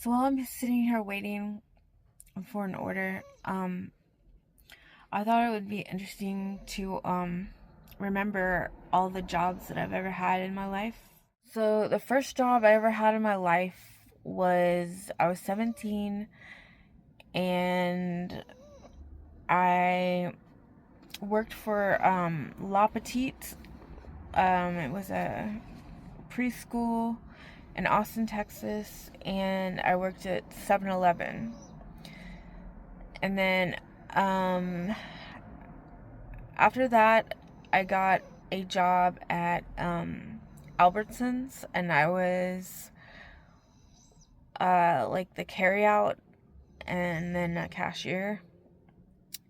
So while I'm sitting here waiting for an order, I thought it would be interesting to remember all the jobs that I've ever had in my life. So the first job I ever had in my life was I was 17 and I worked for La Petite. It was a preschool in Austin, Texas, and I worked at 7-Eleven. And then after that, I got a job at Albertsons, and I was like the carryout and then a cashier.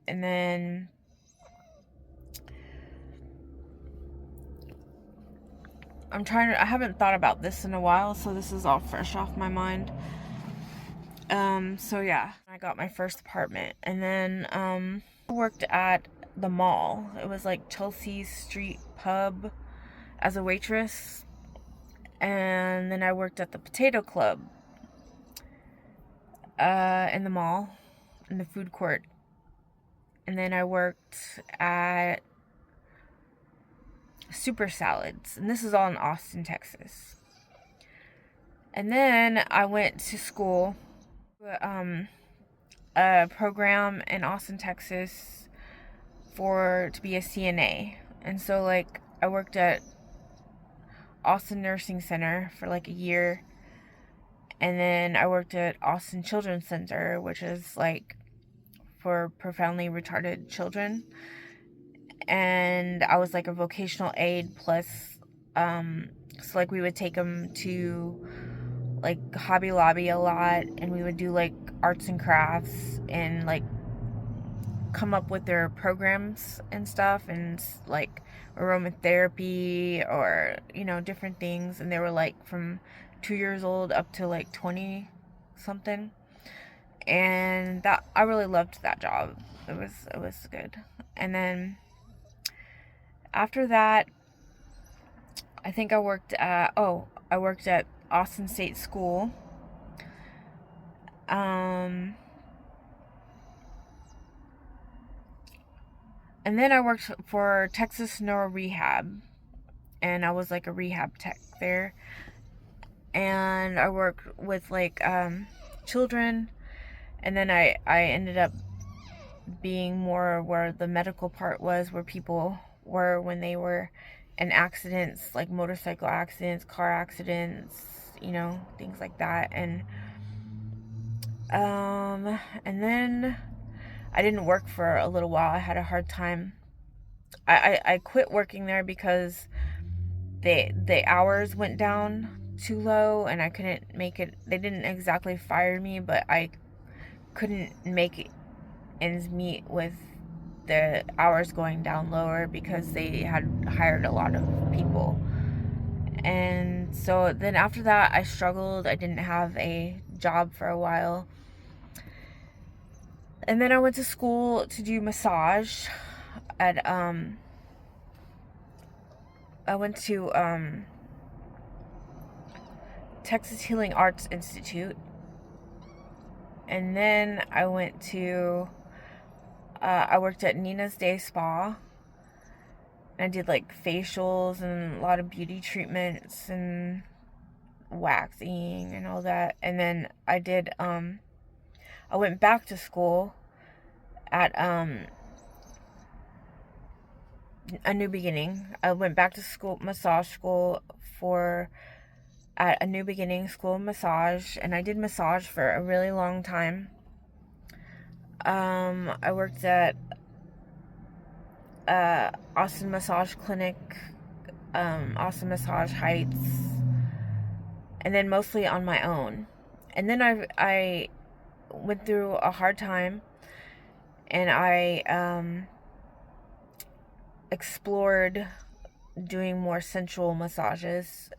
And then I haven't thought about this in a while, so this is all fresh off my mind. So yeah, I got my first apartment, and then I worked at the mall. It was like Chelsea Street Pub as a waitress, and then I worked at the Potato Club in the mall, in the food court, and then I worked at Super Salads, and this is all in Austin, Texas. And then I went to school, a program in Austin, Texas to be a CNA. And so like I worked at Austin Nursing Center for like a year, and then I worked at Austin Children's Center, which is like for profoundly retarded children. And I was like a vocational aide plus so like we would take them to like Hobby Lobby a lot, and we would do like arts and crafts and like come up with their programs and stuff, and like aromatherapy or different things. And they were like from 2 years old up to like 20 something, and that I really loved that job. It was good. And then after that, I think I worked at Austin State School. And then I worked for Texas Neuro Rehab, and I was like a rehab tech there. And I worked with like children, and then I ended up being more where the medical part was, where people were when they were in accidents, like motorcycle accidents, car accidents, things like that. And then I didn't work for a little while. I had a hard time. I quit working there because the hours went down too low, and I couldn't make it. They didn't exactly fire me, but I couldn't make ends meet with the hours going down lower because they had hired a lot of people. And so then after that, I struggled. I didn't have a job for a while. And then I went to school to do massage at I went to Texas Healing Arts Institute. And then I went to I worked at Nina's Day Spa. And I did like facials and a lot of beauty treatments and waxing and all that. And then I went back to school at A New Beginning. I went back to school, massage school, for at A New Beginning School of Massage, and I did massage for a really long time. I worked at Austin Massage Clinic, Austin Massage Heights, and then mostly on my own. And then I went through a hard time, and I explored doing more sensual massages.